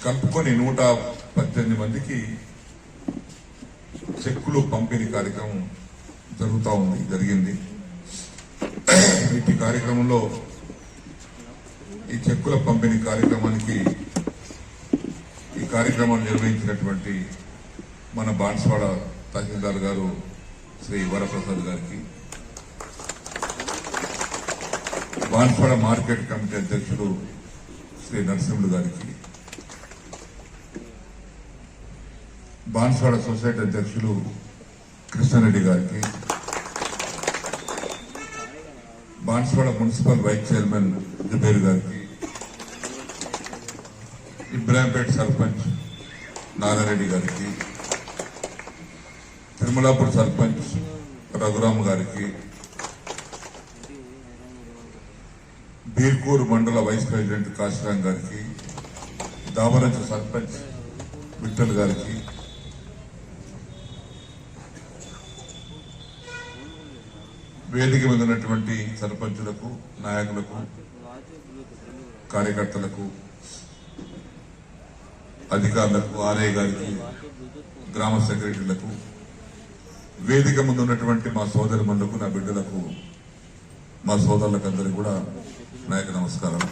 కలుపుకొని 118 మందికి చెక్కులు పంపిణీ కార్యక్రమం జరిగింది. ఈ కార్యక్రమంలో ఈ చెక్కుల పంపిణీ కార్యక్రమానికి ఈ కార్యక్రమాన్ని నిర్వహించినటువంటి మన బాన్స్వాడ తహసీల్దార్ గారు శ్రీ వరప్రసాద్ గారికి, బాన్స్వాడ మార్కెట్ కమిటీ అధ్యక్షుడు శ్రీ నరసింహులు గారికి, బాన్స్వాడ సొసైటీ అధ్యక్షులు కృష్ణారెడ్డి గారికి, Banswada municipal vice chairman Zubair గారికి, ఇబ్రాహింపేట్ సర్పంచ్ నాగారెడ్డి గారికి, తిరుమలాపూర్ సర్పంచ్ రఘురామ్ గారికి, బీర్కూరు మండల వైస్ ప్రెసిడెంట్ కాశీరాం గారికి, దామరంచ సర్పంచ్ విఠల్ గారికి, వేదిక మీద ఉన్నటువంటి సర్పంచులకు, నాయకులకు, కార్యకర్తలకు, అధికారులకు, ఆర్ఐ గారికి, గ్రామ సెక్రటరీలకు, వేదిక ముందు ఉన్నటువంటి మా సోదరిమణులకు, నా బిడ్డలకు, మా సోదరులకు అందరికీ కూడా నా యొక్క నమస్కారం.